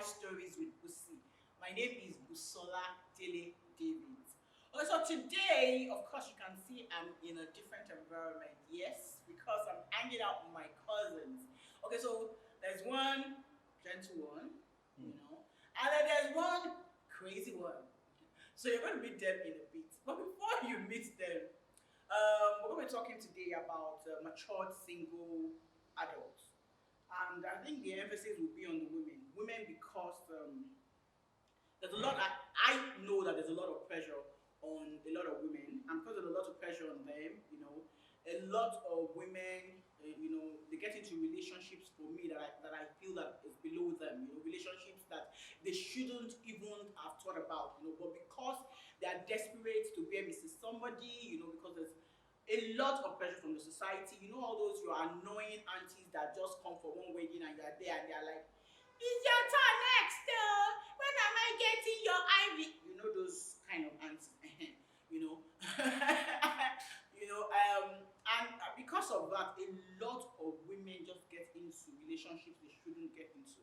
Stories with Busi. My name is Busola Dele David. Okay, so today, of course, you can see I'm in a different environment. Yes, because I'm hanging out with my cousins. Okay, so there's one gentle one, and then there's one crazy one. So you're going to meet them in a bit. But before you meet them, we're going to be talking today about matured single adults. And I think the emphasis will be on the women. Women because there's a lot, I know that there's a lot of pressure on a lot of women. And because there's a lot of pressure on them, a lot of women, they get into relationships for me that I feel that is below them, relationships that they shouldn't even have thought about, but because they are desperate to be Mrs. Somebody, because there's a lot of pressure from the society. All those your annoying aunties that just come for one wedding and you are there and they are like, it's your turn next. When am I getting your ivy? Those kind of aunties. And because of that, a lot of women just get into relationships they shouldn't get into.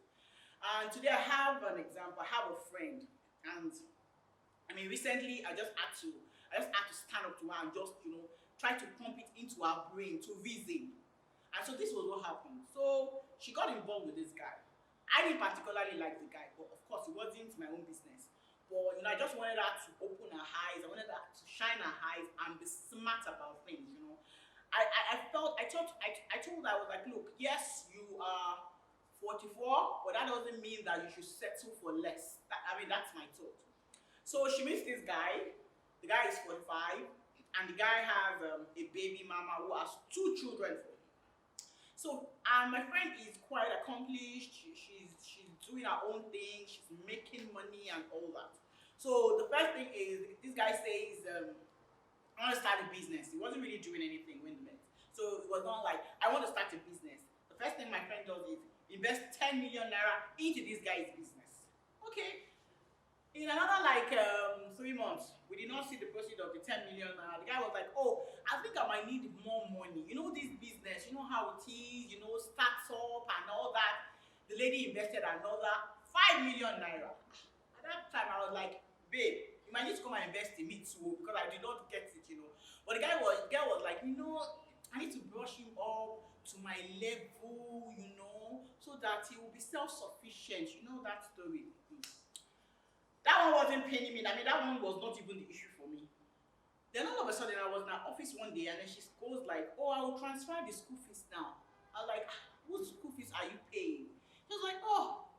And today I have an example. I have a friend, and recently I just had to stand up to her and just try to pump it into her brain to reason. And so this was what happened. So she got involved with this guy. I didn't particularly like the guy, but of course it wasn't my own business. But I just wanted her to open her eyes. I wanted her to shine her eyes and be smart about things. I told her, I was like, look, yes, you are 44, but that doesn't mean that you should settle for less. That's my thought. So she meets this guy. The guy is 45, and the guy has a baby mama who has 2 children for him. So, and my friend is quite accomplished. She's doing her own thing. She's making money and all that. So the first thing is, this guy says, I want to start a business. He wasn't really doing anything when he met. So it was not like, I want to start a business. The first thing my friend does is invest 10 million naira into this guy's business. Okay. In another 3 months, we did not see the proceeds of the 10 million naira. The guy was like, oh, I think I might need more money. This business, how it is, starts up and all that. The lady invested another 5 million naira. At that time, I was like, babe, you might need to come and invest in me too, because I did not get it, But the girl was like, I need to brush him up to my level, so that he will be self-sufficient. That story. That one wasn't paining me. That one was not even the issue for me. Then all of a sudden, I was in her office one day, and then she goes like, oh, I will transfer the school fees now. I was like, whose school fees are you paying? She was like, oh,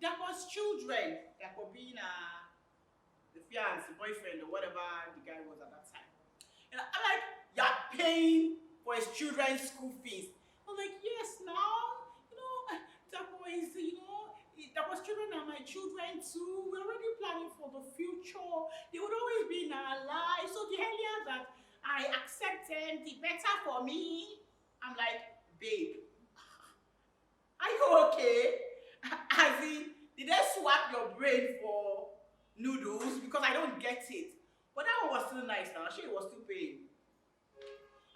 that was children. That were being the fiance, boyfriend, or whatever the guy was at that time. And I'm like, you're paying for his children's school fees. I was like, yes, now, that was, that was children and my children too. We're already planning for the future. They would always be in our lives. So the earlier that I accept them, the better for me. I'm like, babe, are you okay? As in, did they swap your brain for noodles? Because I don't get it. But that one was still nice now. She was still paying.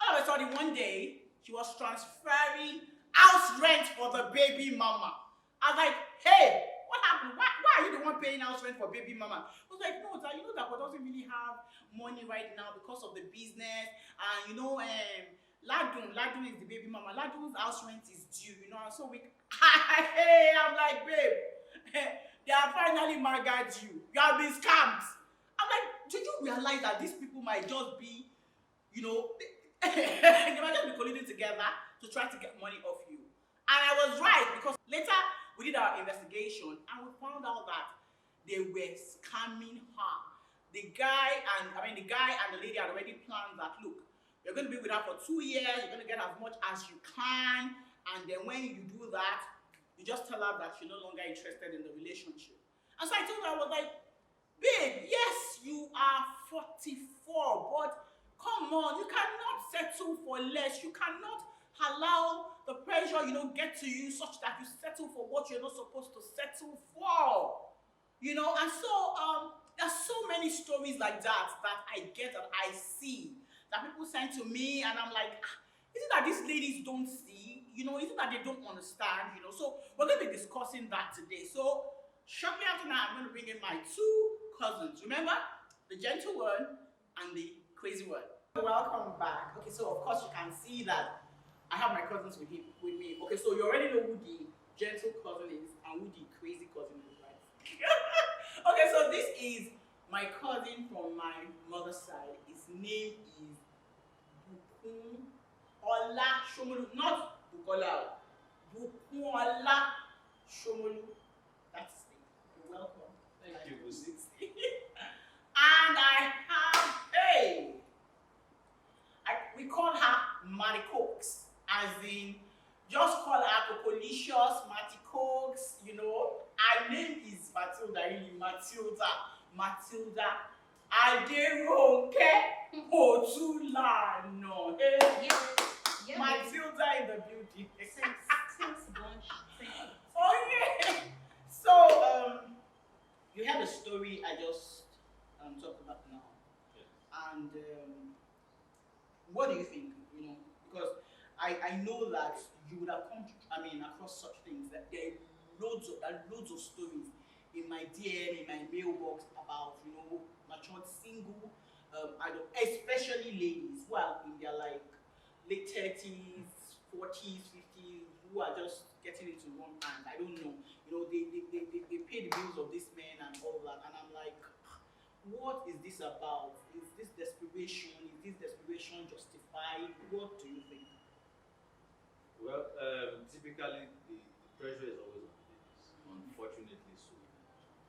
All of a sudden, one day, she was transferring house rent for the baby mama. I was like, hey, what happened? Why are you the one paying house rent for baby mama? I was like, no, that we doesn't really have money right now because of the business. And Ladun is the baby mama. Ladun's house rent is due, and so hey, I'm like, babe, they are finally married you. You have been scammed. I'm like, did you realize that these people might just be, they might just be colluding together to try to get money off you? And I was right, because later we did our investigation and we found out that they were scamming her. The guy and the lady had already planned that, look, you're going to be with her for 2 years, you're going to get as much as you can, and then when you do that, you just tell her that you're no longer interested in the relationship. And so I told her, I was like, babe, yes, you are 44, but come on, you cannot settle for less. You cannot allow the pressure, get to you such that you settle for what you're not supposed to settle for. And so there's so many stories like that I get, that I see, that people send to me, and I'm like, is it that these ladies don't see? Is it that they don't understand? So we're going to be discussing that today. So Shortly after that, I'm going to bring in my two cousins. Remember? The gentle one and the crazy one. Welcome back. Okay, so of course you can see that I have my cousins with me. Okay, so you already know who the gentle cousin is and who the crazy cousin is, right? Okay, so this is my cousin from my mother's side. His name is Bukun Ola Shomolu, not Bukola. Bukun Ola Shomolu. That's his name. You're welcome. Thank you, Busi. And I have, hey, we call her Matty Cokes, as in, just call her Cocolicious, Matty Cokes, you know. Her name is Matilda, really, Matilda Aderonke Otulano. Hey, Yeah, Matilda in the building. Since bunch. Okay. So, you have a story I just talked about now. Yes. And what do you think? You know, because I know that you would have come to, across such things, that there are loads of stories in my DM, in my mailbox about, you know, matured single, especially ladies who are in their like late 30s, 40s, 50s, who are just getting into one hand. I don't know. You know, they pay the bills of these men and all that. And I'm like, what is this about? Is this desperation? Is this desperation justified? What do you think? Well, typically the pressure is always on the ladies. Unfortunately, so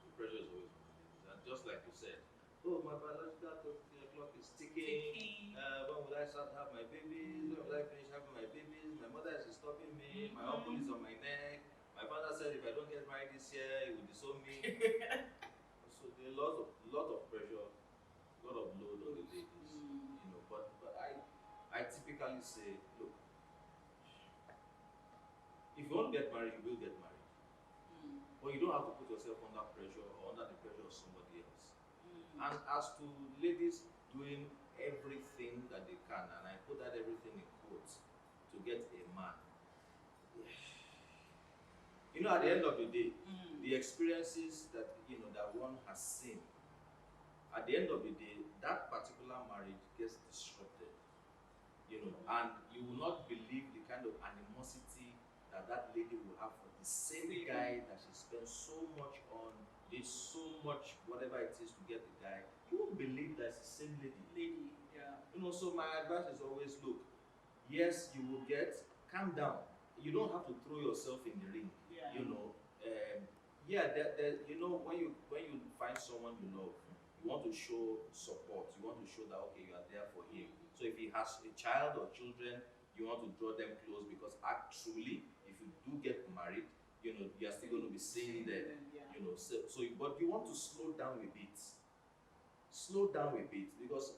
the pressure is always on the ladies. And just like you said, oh, my biological clock is ticking. When will I start to have my babies? When will I finish having my babies? My mother is disturbing me. My uncle is on my neck. My father said if I don't get married this year, he will disown me. So there are lot of pressure, a lot of load on the ladies. You know, but I typically say, look, if you want to get married, you will get married. But you don't have to put yourself under pressure or under the pressure of somebody else. And as to ladies doing everything that they can, and I put that everything in quotes, to get a man, you know, at the end of the day, the experiences that that one has seen, at the end of the day, that particular marriage gets disrupted. You know, and you will not believe the kind of animosity that lady will have for the same guy that she spends so much on, did so much whatever it is to get the guy. You won't believe that's the same lady. Yeah. You know, so my advice is always look, yes, you will get, calm down. You don't have to throw yourself in the ring. Yeah. You know, you know, when you find someone you love, you want to show support. You want to show that okay, you are there for him. So if he has a child or children, you want to draw them close, because actually, if you do get married, you know, you are still going to be seeing them. Yeah. You know, but you want to slow down a bit. Slow down a bit, because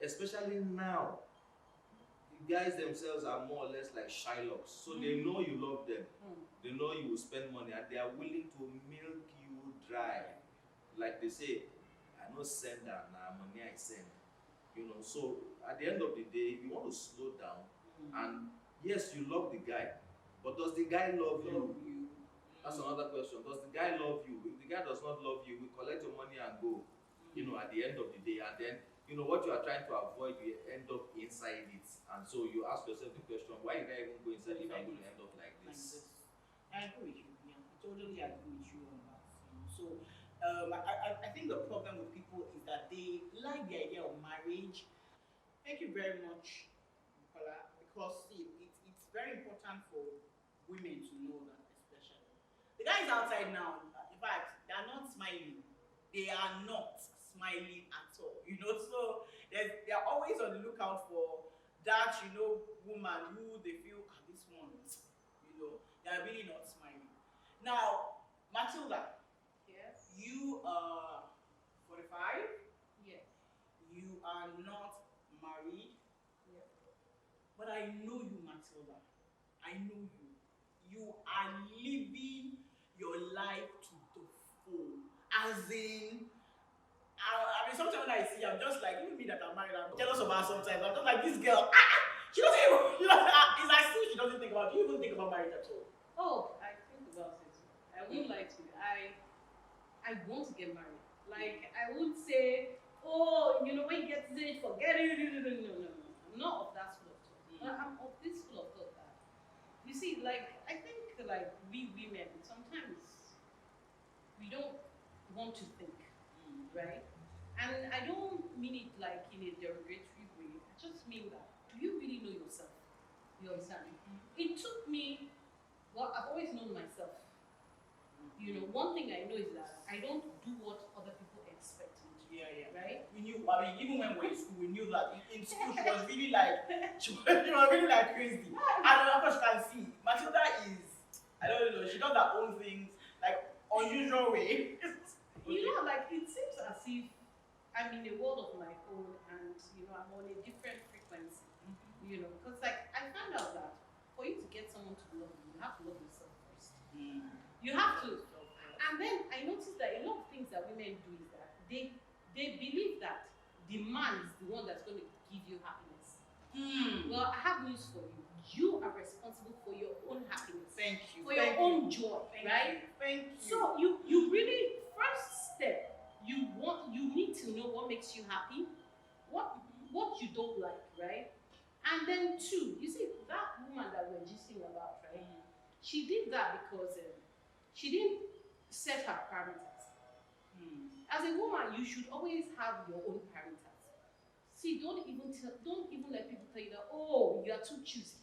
especially now, the guys themselves are more or less like Shylocks. So they know you love them. They know you will spend money, and they are willing to milk you dry. Like they say, I no send that, now money I send. You know, so at the end of the day, you want to slow down. And yes, you love the guy, but does the guy love you? That's another question. Does the guy love you? If the guy does not love you, we collect your money and go. You know, at the end of the day, and then you know what you are trying to avoid, you end up inside it. And so you ask yourself the question, why did I even go inside if I'm going to end up like this? I agree with you. Yeah, I totally agree with you on that. So, I think the problem with people is that they like the idea of marriage. Thank you very much, Nicola, because see, it's very important for women to know that, especially. The guys outside now, in fact, they are not smiling. They are not smiling at all. You know, so they are always on the lookout for that, you know, woman who they feel, this one, you know, they are really not smiling. Now, Matilda, Yes. you are 45. Yes. You are not married. Yes. But I know you, Matilda. I know you. You are living your life to the full. As in, sometimes when I see, I'm just like, even me that I'm married, I'm jealous of her sometimes. I'm just like, this girl, she doesn't even, it's as if she doesn't think about, do you even think about marriage at all? Oh, I think about it. I wouldn't like to. I want to get married. Like I would say, oh, you know, when you get to this, forget it. No. I'm not of that school of thought. But I'm of this school of thought that you see, like I think like we women sometimes we don't want to think, right? And I don't mean it like in a derogatory way. I just mean that do you really know yourself? You understand? It took me, well, I've always known myself. You know, one thing I know is that I don't do what other people expect me to do. Yeah. Right? We knew. I mean, even when we were in school, we knew that in school she was really like she was really like crazy. And of course, you can see Matilda is. I don't know. She does her own things like unusual way. You know, like it seems as if I'm in a world of my own and you know I'm on a different frequency. You know, because like I found out that for you to get someone to love you, you have to love yourself first. You have to. And then I noticed that a lot of things that women do is that they believe that the man is the one that's going to give you happiness. Well, I have news for you. You are responsible for your own happiness, Thank you. for your own joy, right? Thank you. So you really first step you need to know what makes you happy, what you don't like, right? And then two, you see that woman that we're gisting about, right? She did that because she didn't set her parameters. As a woman, you should always have your own parameters. See, don't even let people tell you that, oh, you are too choosy.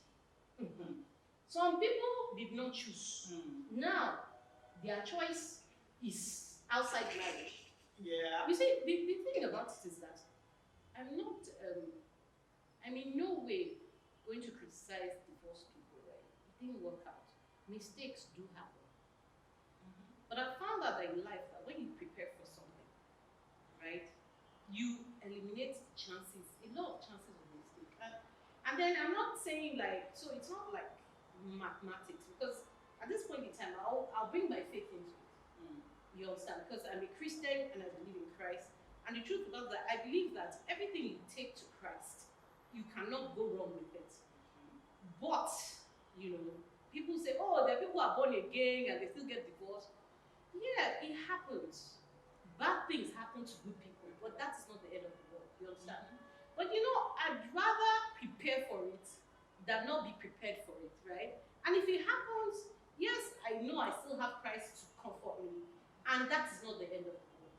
Some people did not choose. Now, their choice is outside marriage. Yeah. You see, the thing about it is that I'm not, I'm in no way going to criticize divorced people, right? It didn't work out. Mistakes do happen. But I found out that in life that when you prepare for something, right, you eliminate the chances, a lot of chances of mistake. And then I'm not saying like, so it's not like mathematics because at this point in time, I'll bring my faith into it. You understand? Because I'm a Christian and I believe in Christ. And the truth about that, I believe that everything you take to Christ, you cannot go wrong with it. But, you know, people say, oh, there are people who are born again and they still get divorced. Yeah, it happens. Bad things happen to good people, but that is not the end of the world. You understand? But you know, I'd rather prepare for it than not be prepared for it, right? And if it happens, yes, I know I still have Christ to comfort me, and that is not the end of the world.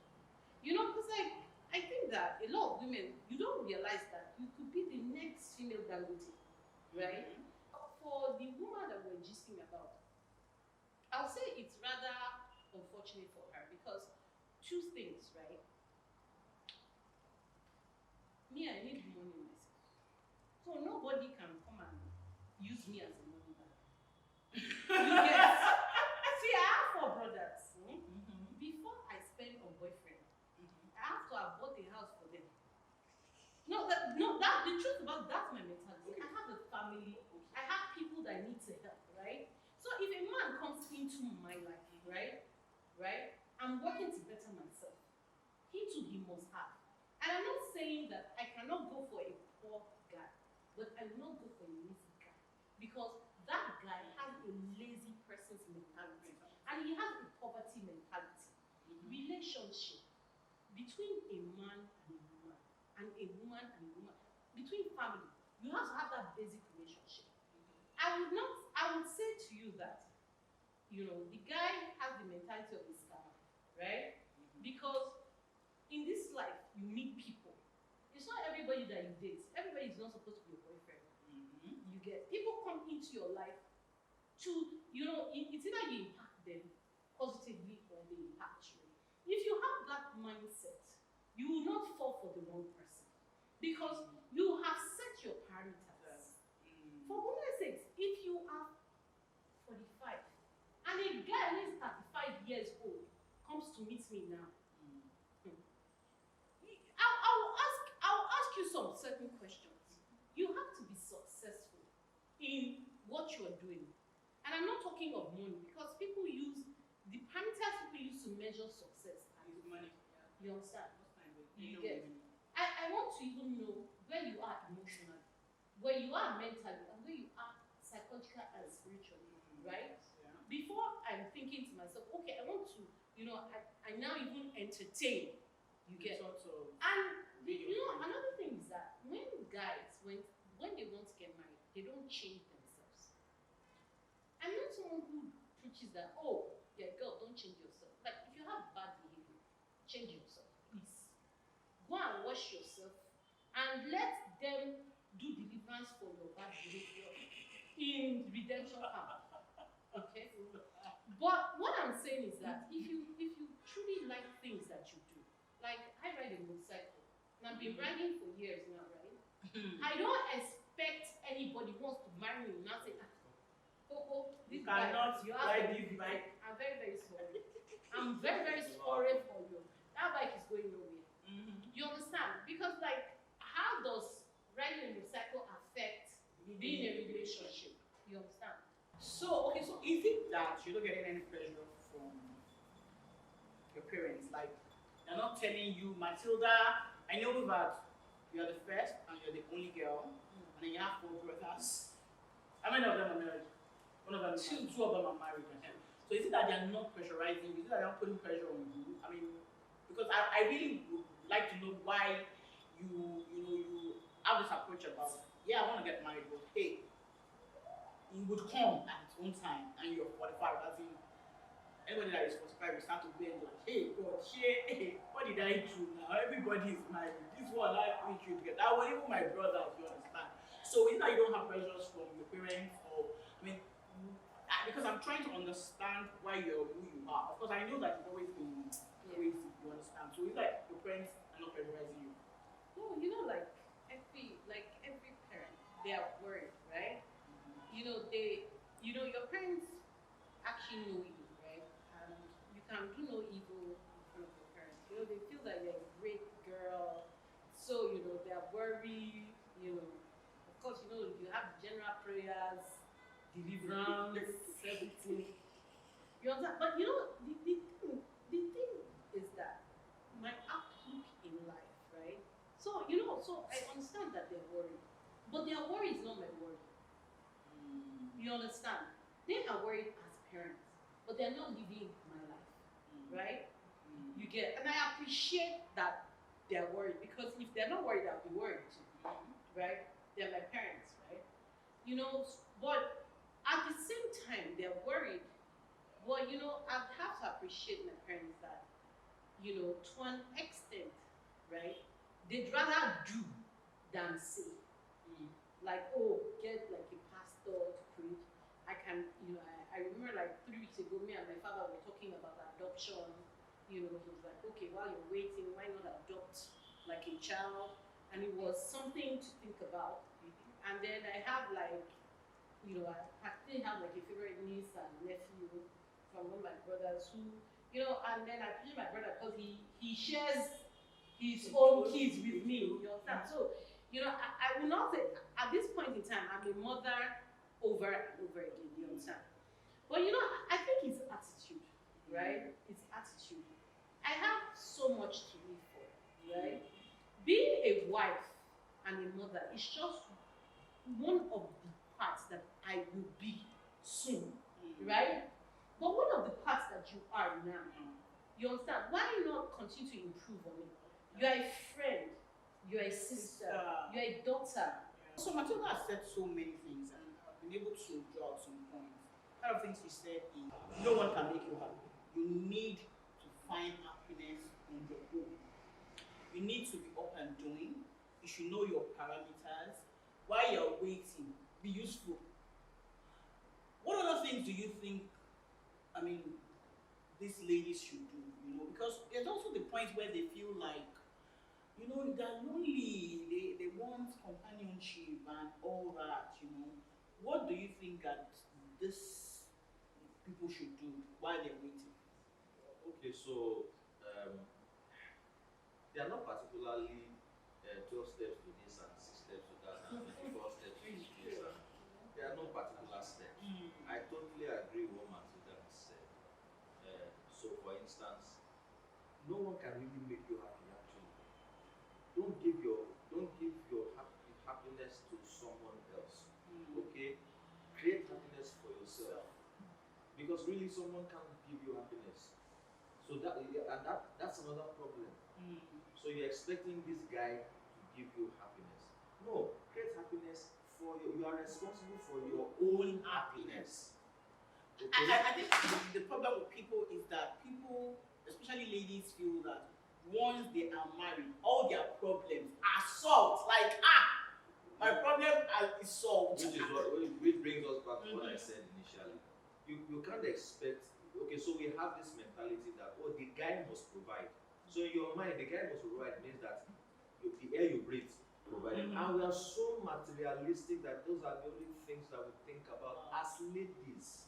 You know, because like I think that a lot of women, you don't realize that you could be the next female Dangote, right? For the woman that we're gisting about, I'll say it's rather unfortunate for her because two things, right? Me, I need money myself. So nobody can come and use me as a money bag. You get? See, I have 4 brothers. Before I spend on boyfriend, I have to have bought a house for them. That the truth about that's my mentality. I have a family, I have people that need to help, right? So if a man comes into my life, right? I'm working to better myself. He too, he must have. And I'm not saying that I cannot go for a poor guy, but I will not go for a lazy guy. Because that guy has a lazy person's mentality. And he has a poverty mentality. Relationship between a man and a woman, and a woman and a woman, between family, you have to have that basic relationship. I would say to you that, you know, the guy has the mentality of a scammer, right? Because in this life, you meet people. It's not everybody that you date. Everybody is not supposed to be your boyfriend. You get people come into your life to, you know, it's either you impact them positively or they impact you. If you have that mindset, you will not fall for the wrong person because you have set your parameters. For goodness sakes, if you are 45 and a guy who is 35 years old comes to meet me now, I'll ask you some certain questions. You have to be successful in what you are doing. And I'm not talking of money because people use the parameters people use to measure success and money. You understand? You get. I want to even know where you are emotionally, where you are mentally, and where you are psychologically and spiritually, right? Before I'm thinking to myself, okay, I want to, I now even entertain. You get. Sort of. And another thing is that when guys, when they want to get married, they don't change themselves. I'm not someone who preaches that, oh, yeah, girl, don't change yourself. Like, if you have bad behavior, change yourself, please. Go and wash yourself and let them do deliverance for your bad behavior in redemption camp. Okay? But what I'm saying is that if you truly like things that you do, like I ride a motorcycle, and I've been riding for years now, right? I don't expect anybody who wants to marry me now say, Coco, this bike, you have a new bike. I'm very, very sorry. I'm very, very sorry for you. That bike is going nowhere. You understand? Because like, how does riding a motorcycle affect being in a relationship? You understand? So, okay, so is it that you're not getting any pressure from your parents? Like, they're not telling you, Matilda, I know that you're the first and you're the only girl, and then you have 4 brothers. How many of them are married? One of them, two of them are married. So is it that they're not pressurizing you? Is it that they're not putting pressure on you? I mean, because I really would like to know why you have this approach about, yeah, I want to get married, but hey, he would come at his own time and you're 45. As in, anybody that is 45 will start to beg like, hey, God, hey, what did I do now? Everybody is married. This one I reach you to get. I want even my brothers, you understand? So is that you don't have pressures from your parents, or I mean, because I'm trying to understand why you're who you are. Of course, I know that you've always been crazy, you understand? So it's like your parents are not pressurizing you. No, like every parent, they are worried, right? Your parents actually know you, right? And you can do no evil in front of your parents. They feel that you're a great girl, so they're worried. Of course, you have general prayers, deliverance, everything. You understand? But the thing is that my outlook in life, right? So I understand that they're worried, but their worry is not my worry. You understand? They are worried as parents, but they're not living my life, right? You get, and I appreciate that they're worried, because if they're not worried, I'll be worried too, right? They're my parents, right? But at the same time, they're worried. But I'd have to appreciate my parents that, to an extent, right? They'd rather do than say. Like, oh, get like a pastor to preach. I remember like 3 weeks ago, me and my father were talking about adoption. He was like, okay, while you're waiting, why not adopt like a child? And it was something to think about. And then I have like, I still have like a favorite niece and nephew from one of my brothers who, and then I appreciate my brother because he shares his own kids with me. You understand? So, I will not say at this point in time I'm a mother over and over again. You understand? But I think it's attitude, right? It's attitude. I have so much to live for, right? Being a wife and a mother is just one of the parts that I will be soon, right? But one of the parts that you are now, you understand? Why not continue to improve on it? You are a friend, you are a sister, you are a daughter. So Matilda has said so many things, and I've been able to draw out some points. One of the things she said is, no one can make you happy. You need to find happiness on your own. You need to be up and doing. You should know your parameters. While you're waiting, be useful. What other things do you think, these ladies should do? Because there's also the point where they feel like, they're lonely, they want companionship and all that. What do you think that these people should do while they're waiting? Okay, so they are not particularly 12 steps to this and 6 steps to that and 24 steps to this. And there are no particular steps. I totally agree with what Matilda has said. So, for instance, no one can really make you happy. Actually, don't give your happiness to someone else. Okay, create happiness for yourself, because really someone can't give you happiness. So So that's another problem. So you're expecting this guy to give you happiness. No, create happiness for you. You are responsible for your own happiness. Okay? I think the problem with people is that people, especially ladies, feel that once they are married, all their problems are solved. Like, my problem is solved. Which brings us back to what I said initially. You can't expect. Okay, so we have this mentality that the guy must provide. So in your mind, the guy must provide means that the air you breathe provided. And we are so materialistic that those are the only things that we think about as ladies.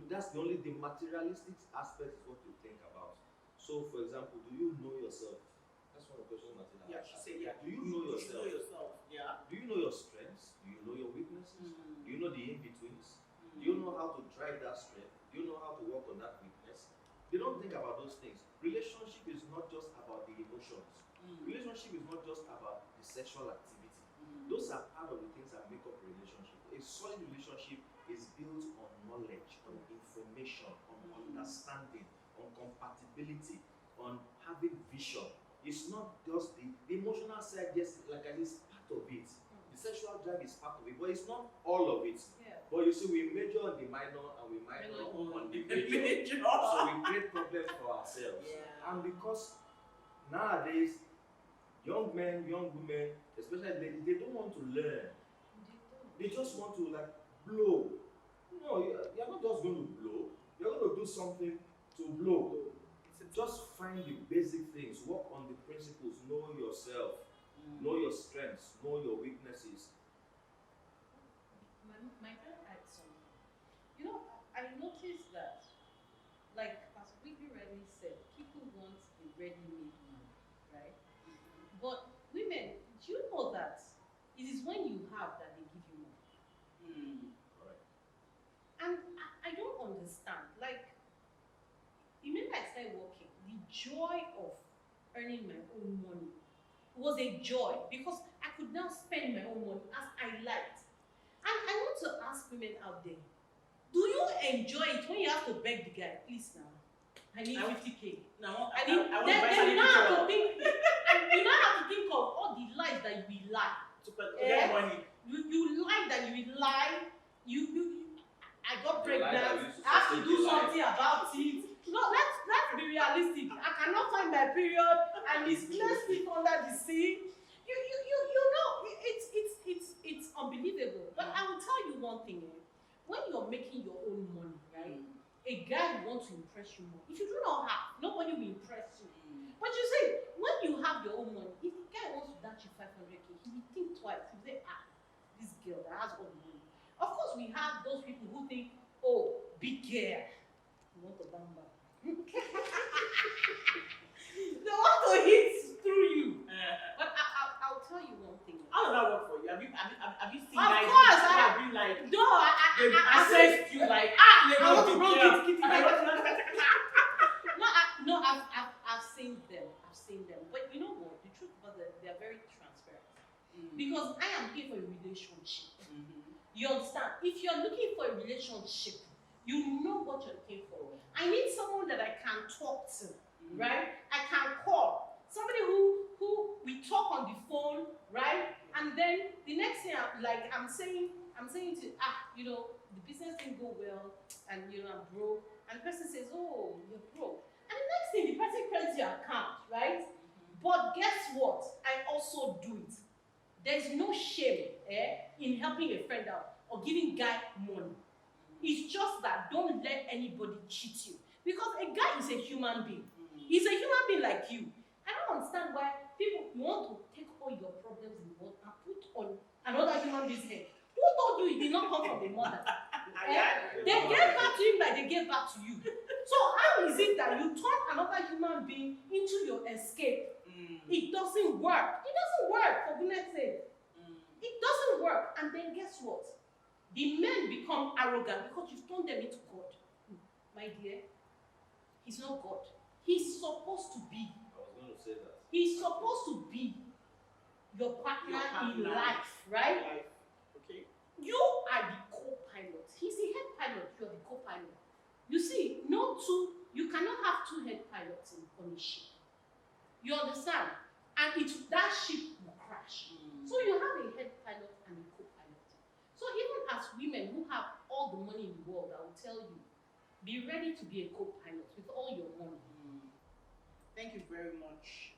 That's the materialistic aspect is what you think about. So, for example, do you know yourself? That's one of the questions Martina Yeah, asked. she said, yeah. Do you know yourself? Do you know yourself? Yeah. Do you know your strengths? Do you know your weaknesses? Do you know the in-betweens? Do you know how to drive that strength? Do you know how to work on that weakness? They don't think about those things. Relationship is not just about the emotions. Relationship is not just about the sexual activity. Those are part of the things that make up a relationship. A solid relationship is built on knowledge, on information, on understanding, on compatibility, on having vision. It's not just the emotional side, yes, like I said, is part of it. The sexual drive is part of it, but it's not all of it. Yeah. But you see, we major on the minor and we minor on the major. Major. So we create problems for ourselves. Yeah. And because nowadays, young men, young women, especially ladies, they don't want to learn. They just want to like blow. No, you're not just going to blow. You're going to do something to blow. Just find the basic things. Work on the principles. Know yourself. Know your strengths. Know your weaknesses. My friend had something. You know, I noticed that, like as Vicky rightly said, people want a ready-made man, right? But women, do you know that it is when you have that they give you more? Right. And I don't understand. Like, immediately I started working, the joy of earning my own money was a joy because I could now spend my own money as I liked. And I want to ask women out there, do you enjoy it when you have to beg the guy, please now, I need 50K. No, I need, then you now have to think, and you now have to think of all the lies that you will lie. to get money. You lie that you will lie. I got You lie that pregnant. you I have to do sustain your something about it. No, let's be realistic. I cannot find my period and it's plastic under the sea. You know, it's unbelievable. But I will tell you one thing. When you're making your own money, right? A guy will want to impress you more. If you do not have, nobody will impress you. But you see, when you have your own money, if the guy wants to dash you 500K, he will think twice. He will say, this girl that has all the money. Of course, we have those people who think, oh, big girl. You want to bamba. They want to hit through you. But I'll tell you one thing. How does that work for you? Have you seen Of guys course, who have been like No, they assess you like I they want go to big run girl. kitty. No, I've seen them. But you know what? The truth about them, they are very transparent. Because I am looking for a relationship. You understand? If you're looking for a relationship, you know what you're looking for. I need someone that I can talk to, right? I can call. Somebody who we talk on the phone, right? And then the next thing I'm saying to the business didn't go well, and I'm broke. And the person says, oh, you're broke. And the next thing, the person credits your account, right? But guess what? I also do it. There's no shame in helping a friend out or giving guy money. It's just that don't let anybody cheat you. Because a guy is a human being. He's a human being like you. I don't understand why people want to take all your problems in one and put on another human being's head. Who told you it did not come from the mother? They gave back to him like they gave back to you. So how is it that you turn another human being into your escape? It doesn't work. It doesn't work, for goodness sake. It doesn't work. And then guess what? The men become arrogant because you've turned them into God. My dear, he's not God. He's supposed to be. I was going to say that. He's supposed to be your partner in life, right? Okay. You are the co-pilot. He's the head pilot. You're the co-pilot. You see, no two You cannot have two head pilots on a ship. You understand? And that ship will crash. So you have a head pilot and a co-pilot. So even as women who have all the money in the world, I will tell you, be ready to be a co-pilot with all your money. Thank you very much,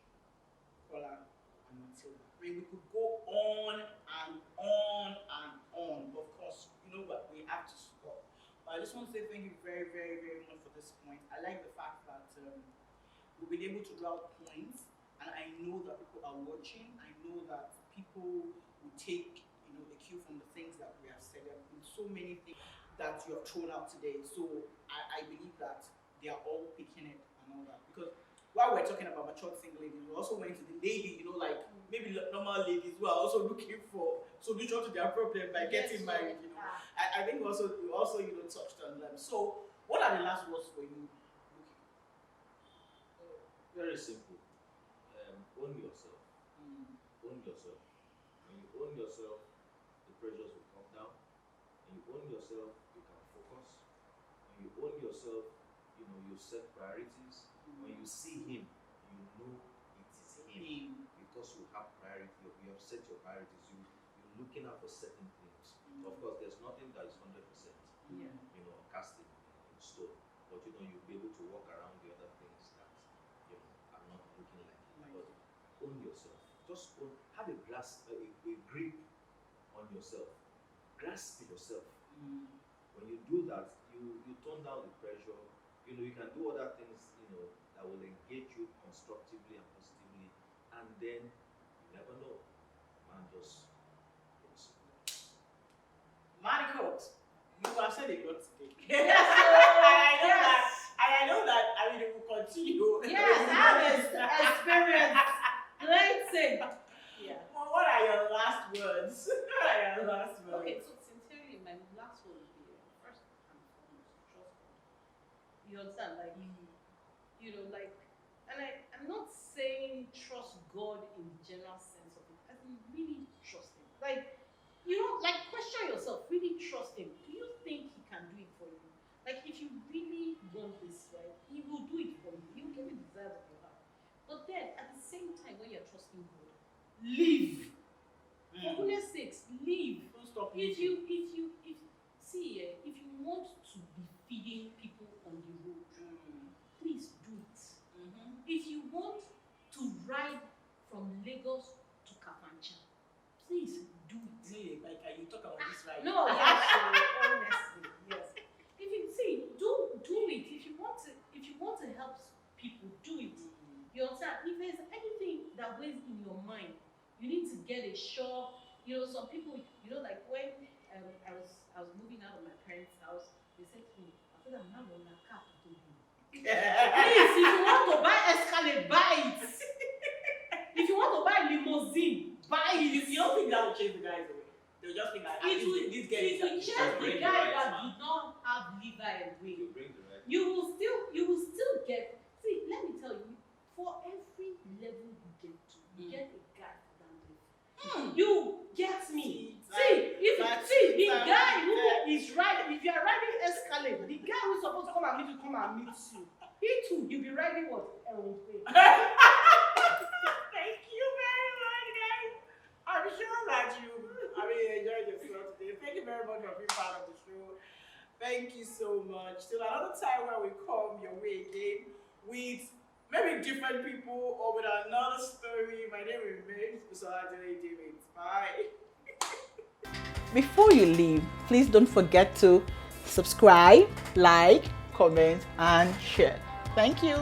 Kola and Matilda. I mean, we could go on and on and on, but of course, you know what, we have to stop. But I just want to say thank you very, very, very much for this point. I like the fact that we've been able to draw out points, and I know that people are watching. I know that people will take, a cue from the things that we have said. There have been so many things that you have thrown out today. So I believe that they are all picking it and all that. Because while we're talking about mature single ladies, we also went to the lady, like maybe normal ladies who are also looking for solution to their problem by getting married. I think we also touched on them. So what are the last words for you? Very simple. Own yourself. Own yourself. When you own yourself, the pressures will come down. When you own yourself, you can focus. When you own yourself, you set priorities. When you see him, you know it is him. Because you have priority, you have set your priorities. You're looking out for certain things. Of course, there's nothing that is 100%. Cast in stone. But you'll be able to walk around the other things that are not looking like it. But own yourself. Just have a grip on yourself. Grasp yourself. When you do that, you tone down the pressure. You can do other things, that will engage you constructively and positively, and then you never know. Man just looks. Maricot, you have said a lot today. Yes, I know that. I mean, it will continue. Yes, that is experience. Let's say. Yeah. Well, what are your last words? Okay, so sincerely, my last word would be first and foremost, trust God. You understand? I'm not saying trust God in the general sense of it. I mean, really trust Him. Question yourself. Really trust Him. Do you think He can do it for you? If you really want this, right, He will do it for you. He will give you the desires of your heart. But then, at the same time, when you're trusting God, live. For goodness sakes, live. Don't stop. If you want to be feeding people on the road, please do it. If you want to ride from Lagos to Kafancha, please do it. You talk about this right? No, yes, honestly, yes. If you do it. If you want to help people, do it. You understand? If there's anything that weighs in your mind, you need to get a shop. Some people, when I was moving out of my parents' house, they said to me, I said, I'm not on a car to do. Please, if you want to buy Escalade, buy it. If you want to buy limousine, buy it. You don't think that will change the guys away? They'll just think that It will change the guy that do not have liver away. You will still get. See, let me tell you, for every level you get to, you get a guy down there. You get me. The guy who is riding, if you are riding Escalade, the guy who is supposed to come and meet you, he too, you'll be riding what? Aeroplane. Thank you very much, guys. I'm sure that you enjoyed yourself today. Thank you very much for being part of the show. Thank you so much. Till another time where we come your way again with maybe different people or with another story. My name remains David. Bye. Before you leave, please don't forget to subscribe, like, comment, and share. Thank you.